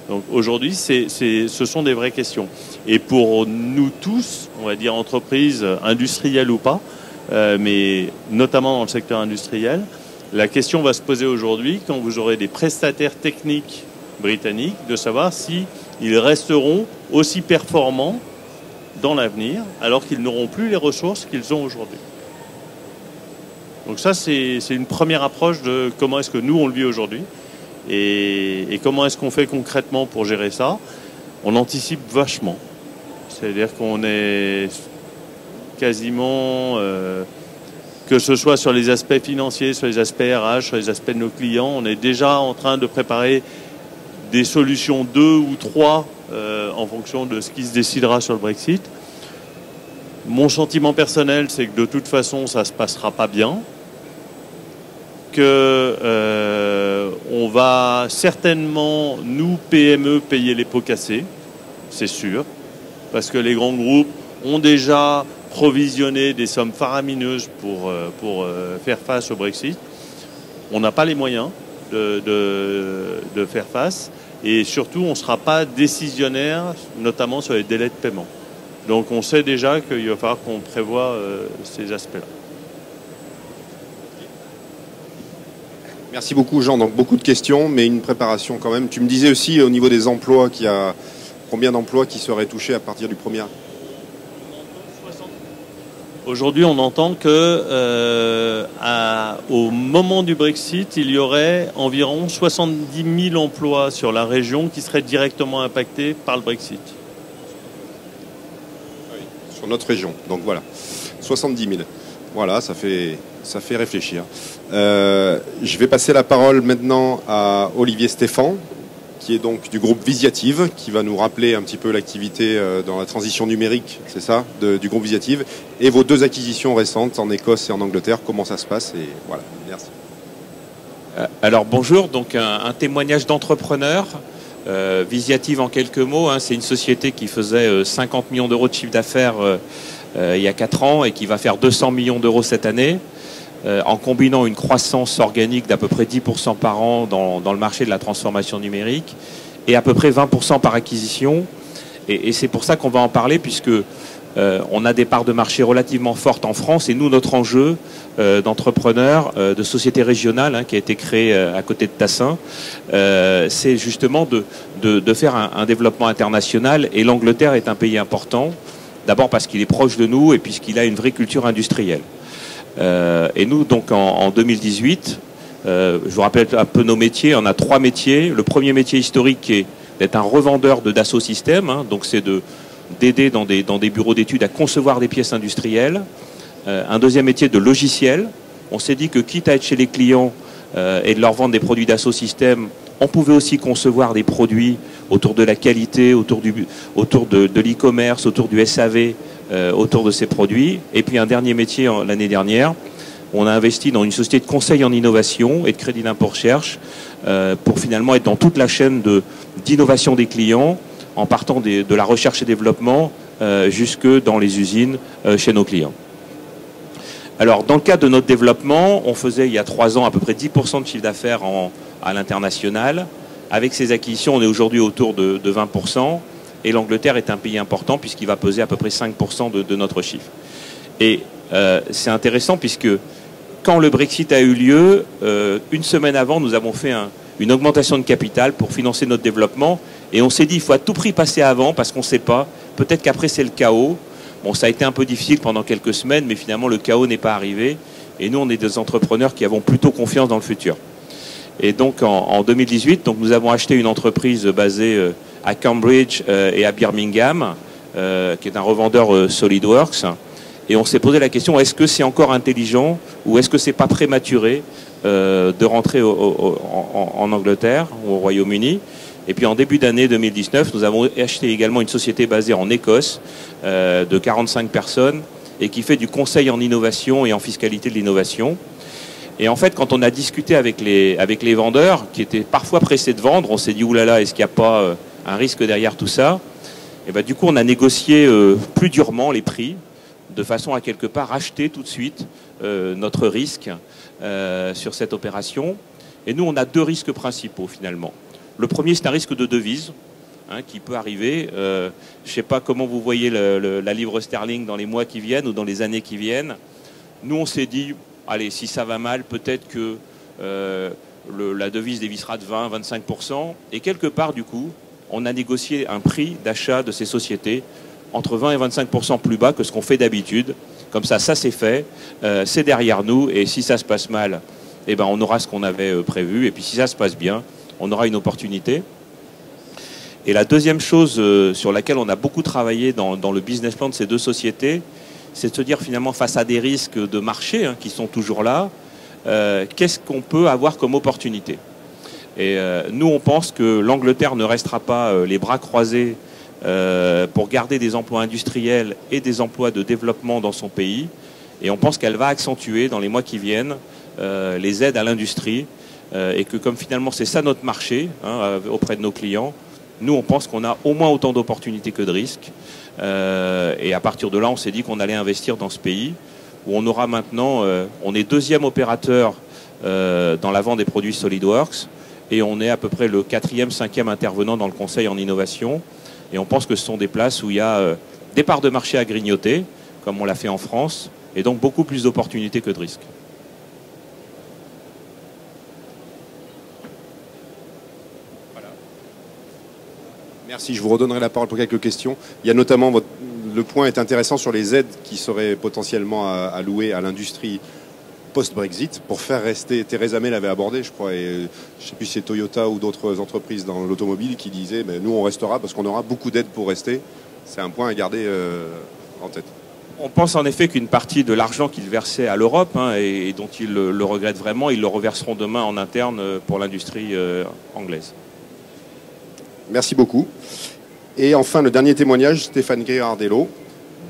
Donc aujourd'hui, ce sont des vraies questions. Et pour nous tous, on va dire entreprises industrielles ou pas, mais notamment dans le secteur industriel, la question va se poser aujourd'hui, quand vous aurez des prestataires techniques britanniques, de savoir si ils resteront aussi performants dans l'avenir, alors qu'ils n'auront plus les ressources qu'ils ont aujourd'hui. Donc ça, c'est une première approche de comment est-ce que nous, on le vit aujourd'hui et comment est-ce qu'on fait concrètement pour gérer ça. On anticipe vachement. C'est-à-dire qu'on est quasiment, que ce soit sur les aspects financiers, sur les aspects RH, sur les aspects de nos clients, on est déjà en train de préparer des solutions 2 ou 3 en fonction de ce qui se décidera sur le Brexit. Mon sentiment personnel, c'est que de toute façon, ça ne se passera pas bien. On va certainement, nous, PME, payer les pots cassés, c'est sûr, parce que les grands groupes ont déjà provisionné des sommes faramineuses pour faire face au Brexit. On n'a pas les moyens de faire face, et surtout, on ne sera pas décisionnaire, notamment sur les délais de paiement. Donc on sait déjà qu'il va falloir qu'on prévoie ces aspects-là.
Merci beaucoup Jean, donc beaucoup de questions, mais une préparation quand même. Tu me disais aussi au niveau des emplois, qu'il y a combien d'emplois qui seraient touchés à partir du 1er?
Aujourd'hui, on entend que au moment du Brexit, il y aurait environ 70 000 emplois sur la région qui seraient directement impactés par le Brexit.
Oui, sur notre région, donc voilà, 70 000. Voilà, ça fait réfléchir. Je vais passer la parole maintenant à Olivier Stéphan, qui est donc du groupe Visiative, qui va nous rappeler un petit peu l'activité dans la transition numérique, c'est ça, du groupe Visiative, et vos 2 acquisitions récentes en Écosse et en Angleterre, comment ça se passe, et voilà, merci.
Alors bonjour, donc un témoignage d'entrepreneur. Visiative en quelques mots, hein, c'est une société qui faisait 50 millions d'euros de chiffre d'affaires il y a 4 ans et qui va faire 200 millions d'euros cette année, en combinant une croissance organique d'à peu près 10% par an dans le marché de la transformation numérique et à peu près 20% par acquisition. Et c'est pour ça qu'on va en parler, puisque on a des parts de marché relativement fortes en France, et nous, notre enjeu d'entrepreneur, de société régionale, hein, qui a été créée à côté de Tassin, c'est justement de faire un développement international, et l'Angleterre est un pays important, d'abord parce qu'il est proche de nous et puisqu'il a une vraie culture industrielle. Et nous, donc en 2018, je vous rappelle un peu nos métiers, on a 3 métiers. Le premier métier historique est d'être un revendeur de Dassault Systèmes, hein, donc c'est d'aider dans des bureaux d'études à concevoir des pièces industrielles. Un deuxième métier de logiciel. On s'est dit que quitte à être chez les clients et de leur vendre des produits Dassault Systèmes, on pouvait aussi concevoir des produits autour de la qualité, autour de l'e-commerce, autour du SAV, autour de ces produits. Et puis un dernier métier l'année dernière, on a investi dans une société de conseil en innovation et de crédit d'impôt recherche pour finalement être dans toute la chaîne d'innovation des clients, en partant de la recherche et développement jusque dans les usines chez nos clients. Alors, dans le cadre de notre développement, on faisait il y a 3 ans à peu près 10% de chiffre d'affaires à l'international. Avec ces acquisitions, on est aujourd'hui autour de 20%. Et l'Angleterre est un pays important puisqu'il va peser à peu près 5% de notre chiffre. Et c'est intéressant puisque quand le Brexit a eu lieu, une semaine avant, nous avons fait une augmentation de capital pour financer notre développement. Et on s'est dit, il faut à tout prix passer avant parce qu'on ne sait pas. Peut-être qu'après, c'est le chaos. Bon, ça a été un peu difficile pendant quelques semaines, mais finalement, le chaos n'est pas arrivé. Et nous, on est des entrepreneurs qui avons plutôt confiance dans le futur. Et donc, en 2018, donc, nous avons acheté une entreprise basée à Cambridge et à Birmingham, qui est un revendeur SolidWorks. Et on s'est posé la question, est-ce que c'est encore intelligent ou est-ce que c'est pas prématuré de rentrer en Angleterre ou au Royaume-Uni? Et puis en début d'année 2019, nous avons acheté également une société basée en Écosse de 45 personnes et qui fait du conseil en innovation et en fiscalité de l'innovation. Et en fait, quand on a discuté avec les vendeurs, qui étaient parfois pressés de vendre, on s'est dit, oulala, est-ce qu'il n'y a pas un risque derrière tout ça? Et ben, du coup, on a négocié plus durement les prix, de façon à quelque part acheter tout de suite notre risque sur cette opération. Et nous, on a deux risques principaux finalement. Le premier, c'est un risque de devise qui peut arriver. Je ne sais pas comment vous voyez la livre sterling dans les mois qui viennent ou dans les années qui viennent. Nous, on s'est dit, allez, si ça va mal, peut-être que la devise dévissera de 20-25%. Et quelque part, du coup, on a négocié un prix d'achat de ces sociétés entre 20 et 25% plus bas que ce qu'on fait d'habitude. Comme ça c'est fait, c'est derrière nous. Et si ça se passe mal, eh ben, on aura ce qu'on avait prévu. Et puis si ça se passe bien, on aura une opportunité. Et la deuxième chose sur laquelle on a beaucoup travaillé dans le business plan de ces deux sociétés, c'est de se dire finalement face à des risques de marché qui sont toujours là, qu'est-ce qu'on peut avoir comme opportunité? Et nous, on pense que l'Angleterre ne restera pas les bras croisés pour garder des emplois industriels et des emplois de développement dans son pays. Et on pense qu'elle va accentuer dans les mois qui viennent les aides à l'industrie et que comme finalement c'est ça notre marché auprès de nos clients, nous on pense qu'on a au moins autant d'opportunités que de risques. Et à partir de là, on s'est dit qu'on allait investir dans ce pays où on aura maintenant, on est deuxième opérateur dans la vente des produits SolidWorks et on est à peu près le 4e, 5e intervenant dans le conseil en innovation. Et on pense que ce sont des places où il y a des parts de marché à grignoter, comme on l'a fait en France, et donc beaucoup plus d'opportunités que de risques.
Voilà. Merci, je vous redonnerai la parole pour quelques questions. Il y a notamment, le point est intéressant sur les aides qui seraient potentiellement allouées à l'industrie post-Brexit pour faire rester, Theresa May l'avait abordé, je crois, et je ne sais plus si c'est Toyota ou d'autres entreprises dans l'automobile qui disaient mais nous on restera parce qu'on aura beaucoup d'aides pour rester. C'est un point à garder en tête.
On pense en effet qu'une partie de l'argent qu'ils versaient à l'Europe et dont ils le regrettent vraiment, ils le reverseront demain en interne pour l'industrie anglaise.
Merci beaucoup. Et enfin, le dernier témoignage, Stéphane Girardello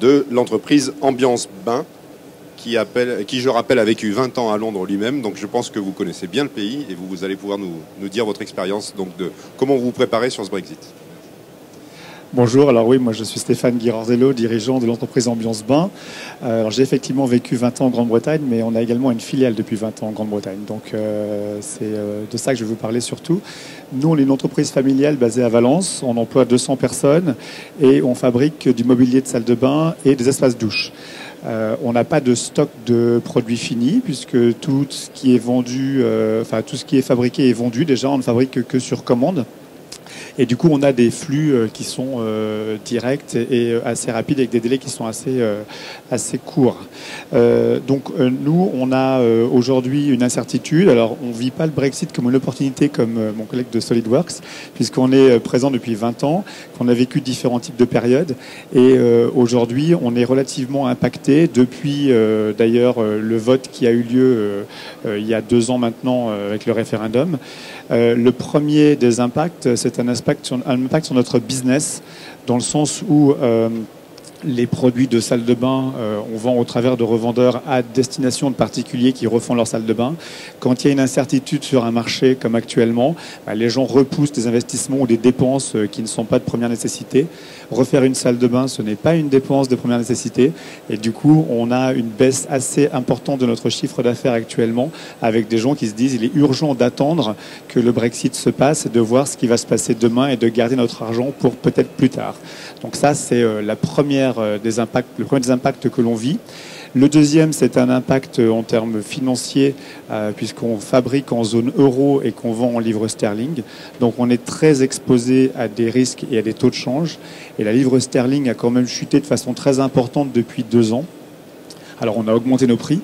de l'entreprise Ambiance Bain, qui, je rappelle, a vécu 20 ans à Londres lui-même. Donc je pense que vous connaissez bien le pays et vous allez pouvoir nous dire votre expérience de comment vous vous préparez sur ce Brexit.
Bonjour, alors oui, moi je suis Stéphane Girardello, dirigeant de l'entreprise Ambiance Bain. Alors j'ai effectivement vécu 20 ans en Grande-Bretagne, mais on a également une filiale depuis 20 ans en Grande-Bretagne. Donc c'est de ça que je vais vous parler surtout. Nous, on est une entreprise familiale basée à Valence, on emploie 200 personnes et on fabrique du mobilier de salle de bain et des espaces douches. On n'a pas de stock de produits finis puisque tout ce qui est vendu, tout ce qui est fabriqué est vendu. Déjà, on ne fabrique que sur commande. Et du coup, on a des flux qui sont directs et assez rapides avec des délais qui sont assez courts. Donc, nous, on a aujourd'hui une incertitude. Alors, on ne vit pas le Brexit comme une opportunité comme mon collègue de SolidWorks, puisqu'on est présent depuis 20 ans, qu'on a vécu différents types de périodes. Et aujourd'hui, on est relativement impacté depuis, d'ailleurs, le vote qui a eu lieu il y a 2 ans maintenant avec le référendum. Le premier des impacts, c'est un impact sur notre business, dans le sens où les produits de salle de bain, on vend au travers de revendeurs à destination de particuliers qui refont leur salle de bain. Quand il y a une incertitude sur un marché comme actuellement, les gens repoussent des investissements ou des dépenses qui ne sont pas de première nécessité. Refaire une salle de bain, ce n'est pas une dépense de première nécessité. Et du coup, on a une baisse assez importante de notre chiffre d'affaires actuellement, avec des gens qui se disent il est urgent d'attendre que le Brexit se passe et de voir ce qui va se passer demain et de garder notre argent pour peut-être plus tard. Donc ça, c'est le premier des impacts que l'on vit. Le deuxième, c'est un impact en termes financiers, puisqu'on fabrique en zone euro et qu'on vend en livre sterling. Donc on est très exposé à des risques et à des taux de change. Et la livre sterling a quand même chuté de façon très importante depuis 2 ans. Alors on a augmenté nos prix.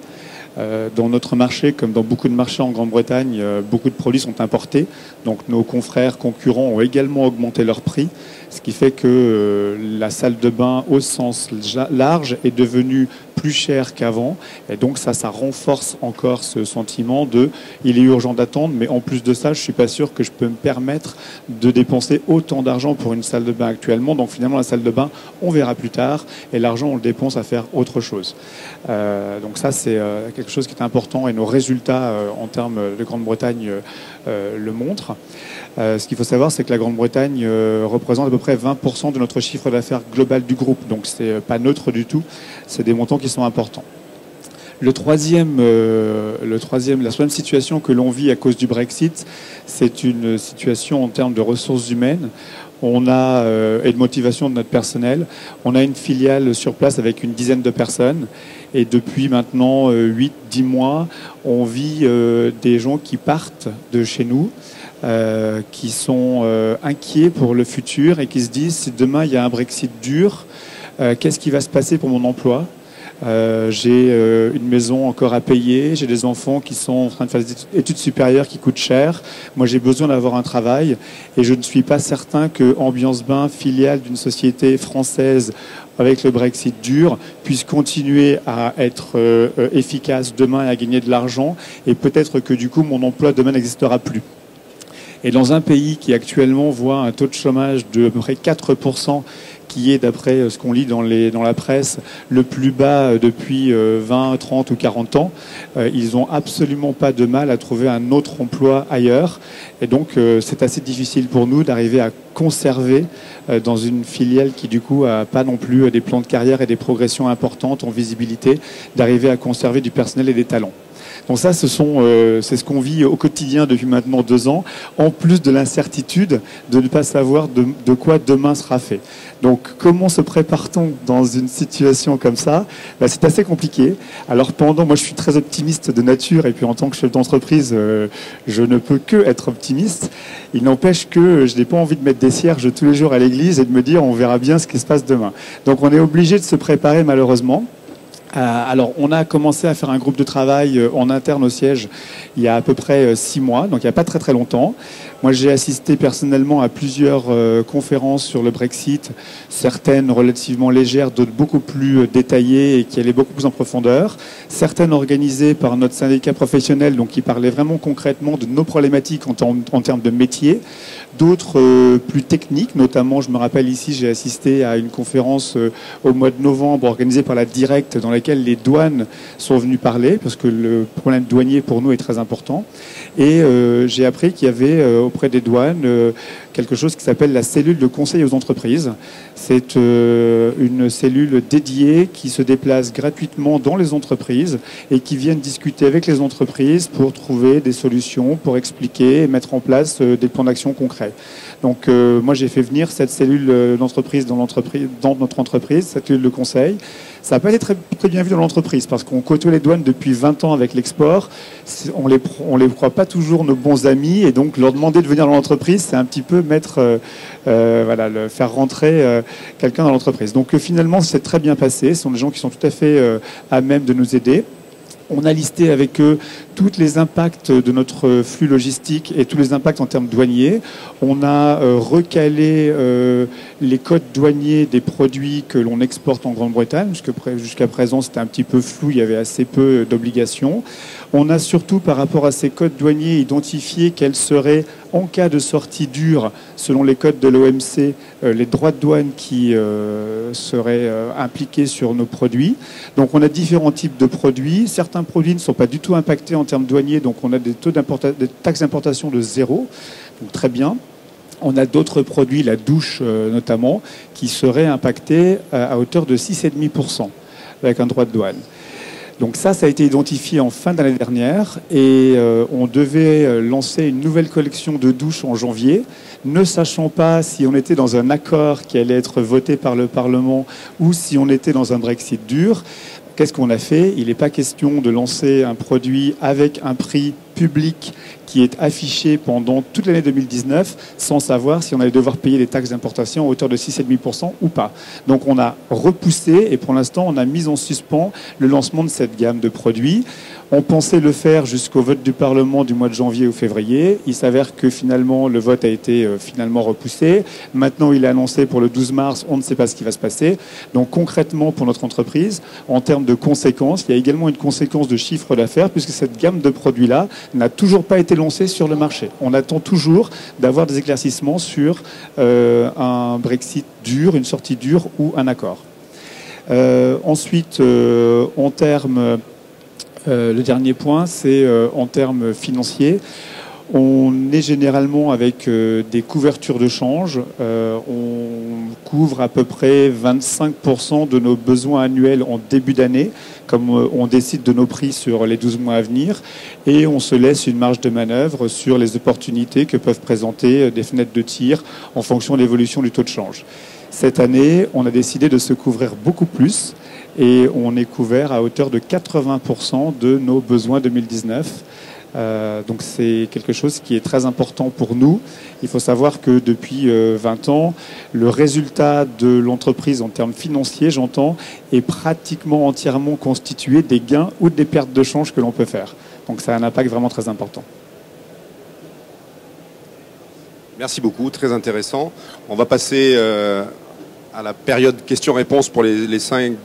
Dans notre marché, comme dans beaucoup de marchés en Grande-Bretagne, beaucoup de produits sont importés. Donc nos confrères concurrents ont également augmenté leurs prix, ce qui fait que la salle de bain au sens large est devenue plus cher qu'avant. Et donc ça renforce encore ce sentiment de il est urgent d'attendre, mais en plus de ça, je suis pas sûr que je peux me permettre de dépenser autant d'argent pour une salle de bain actuellement. Donc finalement, la salle de bain, on verra plus tard, et l'argent, on le dépense à faire autre chose. Donc ça, c'est quelque chose qui est important, et nos résultats en termes de Grande-Bretagne le montrent. Ce qu'il faut savoir, c'est que la Grande-Bretagne représente à peu près 20% de notre chiffre d'affaires global du groupe. Donc c'est pas neutre du tout, c'est des montants qui sont importants. La troisième situation que l'on vit à cause du Brexit, c'est une situation en termes de ressources humaines. On a, et de motivation de notre personnel. On a une filiale sur place avec une dizaine de personnes. Et depuis maintenant 8-10 mois, on vit des gens qui partent de chez nous, qui sont inquiets pour le futur et qui se disent, si demain il y a un Brexit dur, qu'est-ce qui va se passer pour mon emploi ? J'ai une maison encore à payer, j'ai des enfants qui sont en train de faire des études supérieures qui coûtent cher. Moi, j'ai besoin d'avoir un travail et je ne suis pas certain que Ambiance Bain, filiale d'une société française avec le Brexit dur, puisse continuer à être efficace demain et à gagner de l'argent. Et peut-être que du coup, mon emploi demain n'existera plus. Et dans un pays qui actuellement voit un taux de chômage de à peu près 4%, qui est, d'après ce qu'on lit dans la presse, le plus bas depuis 20, 30 ou 40 ans, ils n'ont absolument pas de mal à trouver un autre emploi ailleurs. Et donc, c'est assez difficile pour nous d'arriver à conserver dans une filiale qui, du coup, n'a pas non plus des plans de carrière et des progressions importantes en visibilité, d'arriver à conserver du personnel et des talents. Donc ça, c'est ce qu'on vit au quotidien depuis maintenant 2 ans, en plus de l'incertitude de ne pas savoir de quoi demain sera fait. Donc comment se prépare-t-on dans une situation comme ça ? C'est assez compliqué. Alors moi je suis très optimiste de nature, et puis en tant que chef d'entreprise, je ne peux que être optimiste. Il n'empêche que je n'ai pas envie de mettre des cierges tous les jours à l'église et de me dire on verra bien ce qui se passe demain. Donc on est obligé de se préparer malheureusement. Alors, on a commencé à faire un groupe de travail en interne au siège il y a à peu près 6 mois, donc il n'y a pas très très longtemps. Moi, j'ai assisté personnellement à plusieurs conférences sur le Brexit, certaines relativement légères, d'autres beaucoup plus détaillées et qui allaient beaucoup plus en profondeur. Certaines organisées par notre syndicat professionnel, donc qui parlaient vraiment concrètement de nos problématiques en termes de métier. D'autres plus techniques, notamment, je me rappelle ici, j'ai assisté à une conférence au mois de novembre organisée par la Directe, dans laquelle les douanes sont venues parler, parce que le problème douanier pour nous est très important. Et j'ai appris qu'il y avait auprès des douanes quelque chose qui s'appelle la cellule de conseil aux entreprises. C'est une cellule dédiée qui se déplace gratuitement dans les entreprises et qui vient discuter avec les entreprises pour trouver des solutions, pour expliquer et mettre en place des plans d'action concrets. Donc moi j'ai fait venir cette cellule d'entreprise dans notre entreprise, cette cellule de conseil. Ça n'a pas été très, très bien vu dans l'entreprise parce qu'on côtoie les douanes depuis 20 ans avec l'export. On les croit pas toujours nos bons amis, et donc leur demander de venir dans l'entreprise, c'est un petit peu faire rentrer quelqu'un dans l'entreprise. Donc finalement, c'est très bien passé. Ce sont des gens qui sont tout à fait à même de nous aider. On a listé avec eux tous les impacts de notre flux logistique et tous les impacts en termes douaniers. On a recalé les codes douaniers des produits que l'on exporte en Grande-Bretagne. Jusqu'à présent, c'était un petit peu flou, il y avait assez peu d'obligations. On a surtout, par rapport à ces codes douaniers, identifié quels seraient, en cas de sortie dure, selon les codes de l'OMC, les droits de douane qui seraient impliqués sur nos produits. Donc on a différents types de produits. Certains produits ne sont pas du tout impactés en termes douaniers, donc on a des taxes d'importation de 0, donc très bien. On a d'autres produits, la douche notamment, qui seraient impactés à hauteur de 6,5% avec un droit de douane. Donc ça a été identifié en fin d'année dernière, et on devait lancer une nouvelle collection de douches en janvier, ne sachant pas si on était dans un accord qui allait être voté par le Parlement ou si on était dans un Brexit dur. Qu'est-ce qu'on a fait ? Il n'est pas question de lancer un produit avec un prix public qui est affiché pendant toute l'année 2019 sans savoir si on allait devoir payer des taxes d'importation à hauteur de 6,5% ou pas. Donc on a repoussé et pour l'instant on a mis en suspens le lancement de cette gamme de produits. On pensait le faire jusqu'au vote du Parlement du mois de janvier ou février. Il s'avère que finalement le vote a été finalement repoussé. Maintenant il est annoncé pour le 12 mars, on ne sait pas ce qui va se passer. Donc concrètement pour notre entreprise, en termes de conséquences, il y a également une conséquence de chiffre d'affaires puisque cette gamme de produits-là n'a toujours pas été lancée sur le marché. On attend toujours d'avoir des éclaircissements sur un Brexit dur, une sortie dure ou un accord. Ensuite, en termes... le dernier point, c'est en termes financiers. On est généralement avec des couvertures de change. On couvre à peu près 25% de nos besoins annuels en début d'année, comme on décide de nos prix sur les 12 mois à venir. Et on se laisse une marge de manœuvre sur les opportunités que peuvent présenter des fenêtres de tir en fonction de l'évolution du taux de change. Cette année, on a décidé de se couvrir beaucoup plus. Et on est couvert à hauteur de 80% de nos besoins 2019. Donc c'est quelque chose qui est très important pour nous. Il faut savoir que depuis 20 ans, le résultat de l'entreprise en termes financiers, j'entends, est pratiquement entièrement constitué des gains ou des pertes de change que l'on peut faire. Donc ça a un impact vraiment très important.
Merci beaucoup, très intéressant. On va passer à la période questions-réponses pour les 5-10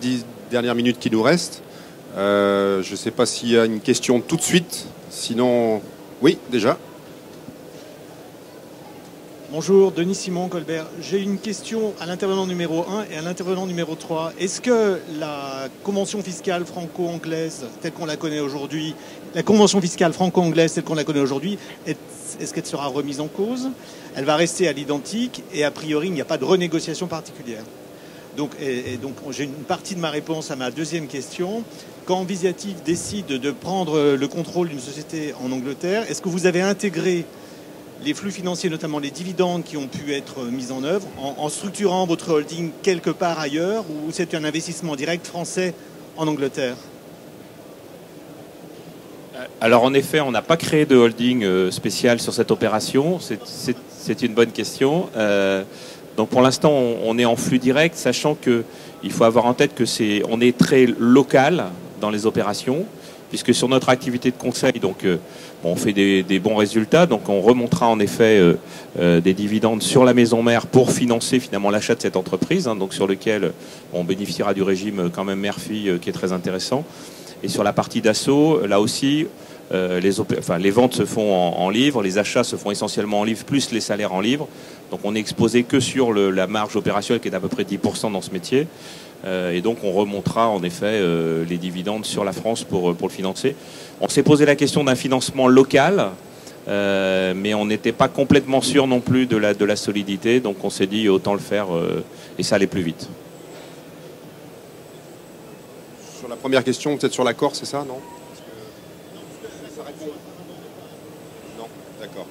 dernières minutes qui nous restent. Je ne sais pas s'il y a une question tout de suite. Sinon, oui, déjà.
Bonjour, Denis Simon, Colbert. J'ai une question à l'intervenant numéro 1 et à l'intervenant numéro 3. Est-ce que la convention fiscale franco-anglaise, telle qu'on la connaît aujourd'hui, la convention fiscale franco-anglaise, telle qu'on la connaît aujourd'hui, est-ce qu'elle sera remise en cause? Elle va rester à l'identique et a priori, il n'y a pas de renégociation particulière. Donc j'ai une partie de ma réponse à ma deuxième question. Quand Visiative décide de prendre le contrôle d'une société en Angleterre, est-ce que vous avez intégré les flux financiers, notamment les dividendes qui ont pu être mis en œuvre, en structurant votre holding quelque part ailleurs, ou c'est un investissement direct français en Angleterre?
Alors en effet, on n'a pas créé de holding spécial sur cette opération. C'est une bonne question. Donc pour l'instant, on est en flux direct, sachant qu'il faut avoir en tête que on est très local dans les opérations, puisque sur notre activité de conseil, donc on fait des bons résultats, donc on remontera en effet des dividendes sur la maison mère pour financer finalement l'achat de cette entreprise, donc sur lequel on bénéficiera du régime quand même mère-fille qui est très intéressant. Et sur la partie d'assaut, là aussi, les ventes se font en livres, les achats se font essentiellement en livres, plus les salaires en livres. Donc on est exposé que sur la marge opérationnelle qui est d'à peu près 10% dans ce métier. Et donc on remontera en effet les dividendes sur la France pour le financer. On s'est posé la question d'un financement local, mais on n'était pas complètement sûr non plus de la solidité. Donc on s'est dit autant le faire et ça allait plus vite.
Sur la première question, peut-être sur l'accord, c'est ça, non? Non, d'accord.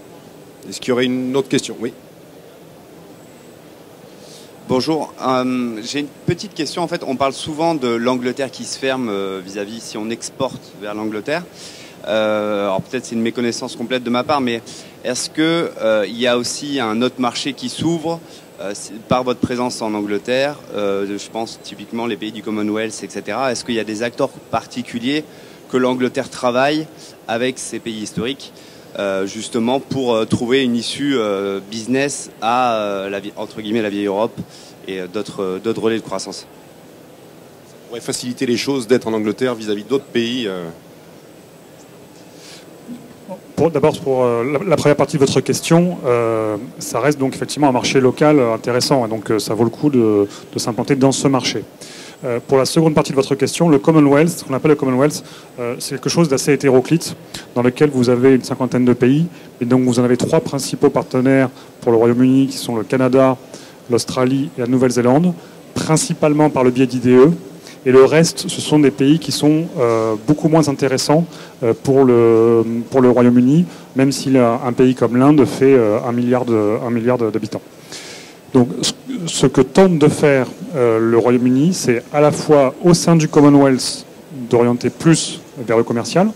Est-ce qu'il y aurait une autre question? Oui.
Bonjour, j'ai une petite question. En fait, on parle souvent de l'Angleterre qui se ferme vis-à-vis si on exporte vers l'Angleterre. Alors peut-être c'est une méconnaissance complète de ma part, mais est-ce qu'il y a aussi un autre marché qui s'ouvre par votre présence en Angleterre? Je pense typiquement les pays du Commonwealth, etc. Est-ce qu'il y a des acteurs particuliers que l'Angleterre travaille avec ces pays historiques justement pour trouver une issue business à entre guillemets la vieille Europe et d'autres relais de croissance?
Ça pourrait faciliter les choses d'être en Angleterre vis-à-vis d'autres pays.
D'abord, pour la première partie de votre question, ça reste donc effectivement un marché local intéressant, et donc ça vaut le coup de s'implanter dans ce marché. Pour la seconde partie de votre question, le Commonwealth, ce qu'on appelle le Commonwealth, c'est quelque chose d'assez hétéroclite, dans lequel vous avez une cinquantaine de pays, et donc vous en avez 3 principaux partenaires pour le Royaume-Uni, qui sont le Canada, l'Australie et la Nouvelle-Zélande, principalement par le biais d'IDE, et le reste, ce sont des pays qui sont beaucoup moins intéressants pour le Royaume-Uni, même si un pays comme l'Inde fait 1 milliard d'habitants. Donc, ce que tente de faire le Royaume-Uni, c'est à la fois au sein du Commonwealth d'orienter plus vers le commercial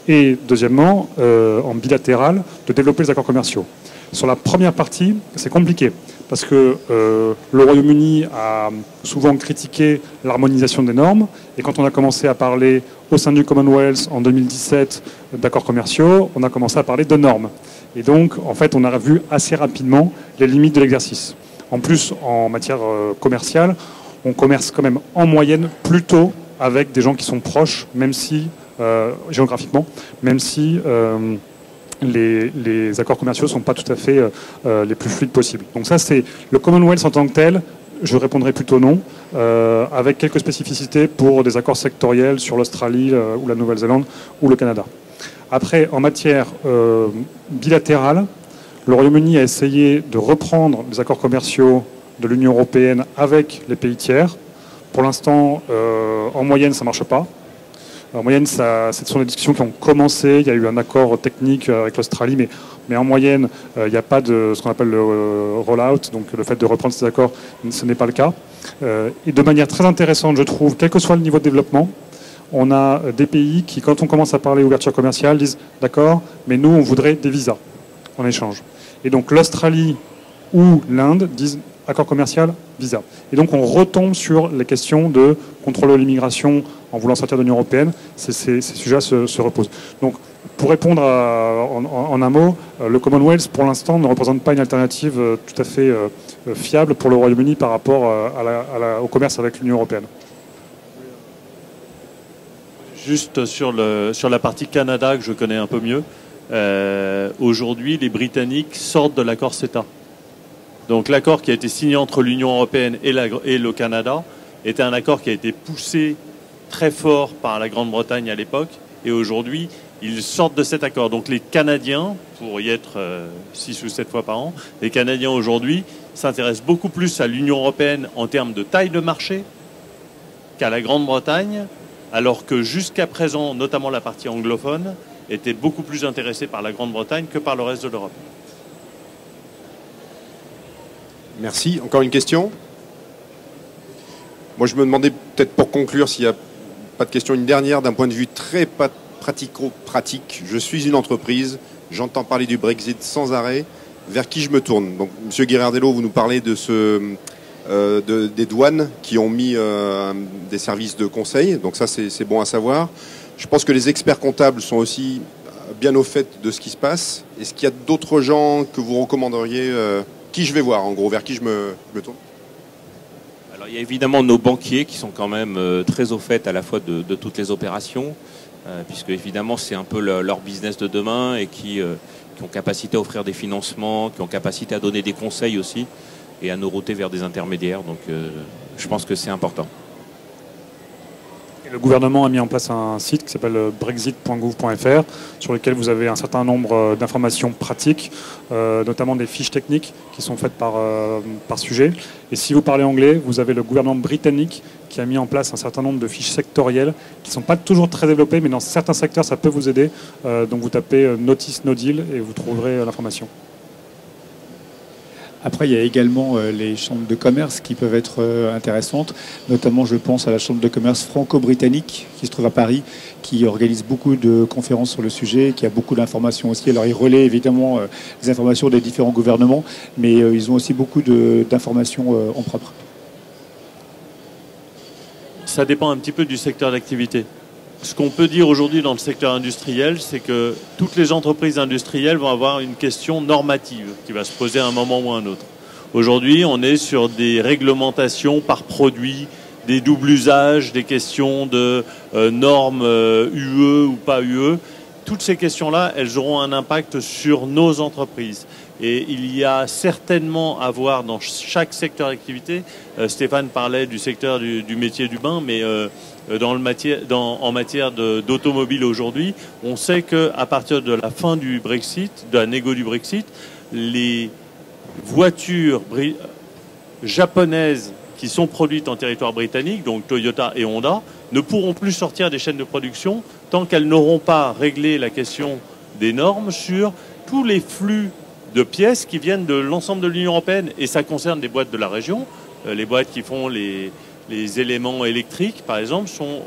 et deuxièmement, en bilatéral, de développer les accords commerciaux. Sur la première partie, c'est compliqué, parce que le Royaume-Uni a souvent critiqué l'harmonisation des normes, et quand on a commencé à parler au sein du Commonwealth en 2017 d'accords commerciaux, on a commencé à parler de normes. Et donc, en fait, on a vu assez rapidement les limites de l'exercice. En plus, en matière commerciale, on commerce quand même en moyenne plutôt avec des gens qui sont proches, même si, géographiquement, même si les accords commerciaux ne sont pas tout à fait les plus fluides possibles. Donc ça, c'est le Commonwealth en tant que tel. Je répondrai plutôt non, avec quelques spécificités pour des accords sectoriels sur l'Australie ou la Nouvelle-Zélande ou le Canada. Après, en matière bilatérale, le Royaume-Uni a essayé de reprendre les accords commerciaux de l'Union européenne avec les pays tiers. Pour l'instant, en moyenne, ça ne marche pas. En moyenne, ce sont des discussions qui ont commencé. Il y a eu un accord technique avec l'Australie, mais en moyenne, il n'y a pas de ce qu'on appelle le roll-out, donc le fait de reprendre ces accords, ce n'est pas le cas. Et de manière très intéressante, je trouve, quel que soit le niveau de développement, on a des pays qui, quand on commence à parler ouverture commerciale, disent « d'accord, mais nous, on voudrait des visas en échange ». Et donc l'Australie ou l'Inde disent « accord commercial, visa ». Et donc on retombe sur les questions de contrôle de l'immigration en voulant sortir de l'Union européenne. Ces sujets se reposent. Donc pour répondre en un mot, le Commonwealth, pour l'instant, ne représente pas une alternative tout à fait fiable pour le Royaume-Uni par rapport au commerce avec l'Union européenne.
Juste sur la partie Canada, que je connais un peu mieux, aujourd'hui, les Britanniques sortent de l'accord CETA. Donc l'accord qui a été signé entre l'Union européenne et le Canada était un accord qui a été poussé très fort par la Grande-Bretagne à l'époque, et aujourd'hui, ils sortent de cet accord. Donc les Canadiens, pour y être 6 ou 7 fois par an, les Canadiens aujourd'hui s'intéressent beaucoup plus à l'Union européenne en termes de taille de marché qu'à la Grande-Bretagne, alors que jusqu'à présent, notamment la partie anglophone, était beaucoup plus intéressée par la Grande-Bretagne que par le reste de l'Europe.
Merci. Encore une question? Moi, je me demandais peut-être pour conclure s'il n'y a pas de question, une dernière d'un point de vue très pratico-pratique. Je suis une entreprise, j'entends parler du Brexit sans arrêt. Vers qui je me tourne? Donc, Monsieur Ghirardello, vous nous parlez de des douanes qui ont mis des services de conseil. Donc ça, c'est bon à savoir. Je pense que les experts comptables sont aussi bien au fait de ce qui se passe. Est-ce qu'il y a d'autres gens que vous recommanderiez qui je vais voir, en gros, vers qui je me tourne?
Alors, il y a évidemment nos banquiers qui sont quand même très au fait à la fois de toutes les opérations, puisque évidemment c'est un peu leur business de demain et qui ont capacité à offrir des financements, qui ont capacité à donner des conseils aussi et à nous router vers des intermédiaires. Donc je pense que c'est important.
Le gouvernement a mis en place un site qui s'appelle brexit.gouv.fr sur lequel vous avez un certain nombre d'informations pratiques, notamment des fiches techniques qui sont faites par sujet. Et si vous parlez anglais, vous avez le gouvernement britannique qui a mis en place un certain nombre de fiches sectorielles qui ne sont pas toujours très développées, mais dans certains secteurs, ça peut vous aider. Donc vous tapez Notice No Deal et vous trouverez l'information.
Après, il y a également les chambres de commerce qui peuvent être intéressantes. Notamment, je pense à la chambre de commerce franco-britannique qui se trouve à Paris, qui organise beaucoup de conférences sur le sujet, qui a beaucoup d'informations aussi. Alors, ils relaient évidemment les informations des différents gouvernements, mais ils ont aussi beaucoup d'informations en propre.
Ça dépend un petit peu du secteur d'activité. Ce qu'on peut dire aujourd'hui dans le secteur industriel, c'est que toutes les entreprises industrielles vont avoir une question normative qui va se poser à un moment ou à un autre. Aujourd'hui, on est sur des réglementations par produit, des doubles usages, des questions de normes UE ou pas UE. Toutes ces questions-là, elles auront un impact sur nos entreprises. Et il y a certainement à voir dans chaque secteur d'activité. Stéphane parlait du secteur du métier du bain, mais en matière d'automobile aujourd'hui, on sait qu'à partir de la fin du Brexit, de la négo du Brexit, les voitures japonaises qui sont produites en territoire britannique, donc Toyota et Honda, ne pourront plus sortir des chaînes de production tant qu'elles n'auront pas réglé la question des normes sur tous les flux de pièces qui viennent de l'ensemble de l'Union européenne. Et ça concerne des boîtes de la région. Les boîtes qui font les éléments électriques, par exemple, sont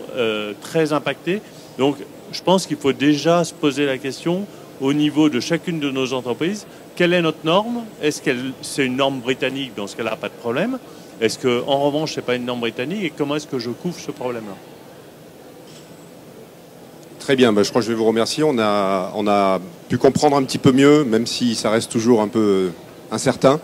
très impactées. Donc, je pense qu'il faut déjà se poser la question au niveau de chacune de nos entreprises. Quelle est notre norme? Est-ce que c'est une norme britannique? Dans ce cas-là, pas de problème. Est-ce qu'en revanche, ce n'est pas une norme britannique? Et comment est-ce que je couvre ce problème-là?
Très bien, je crois que je vais vous remercier. On a pu comprendre un petit peu mieux, même si ça reste toujours un peu incertain.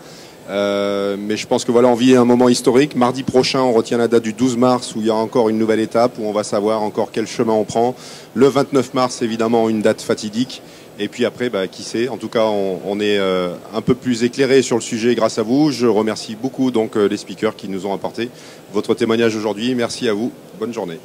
Mais je pense que voilà, on vit un moment historique. Mardi prochain, on retient la date du 12 mars où il y a encore une nouvelle étape, où on va savoir encore quel chemin on prend. Le 29 mars, évidemment, une date fatidique. Et puis après, qui sait, en tout cas, on est un peu plus éclairé sur le sujet grâce à vous. Je remercie beaucoup donc les speakers qui nous ont apporté votre témoignage aujourd'hui. Merci à vous. Bonne journée.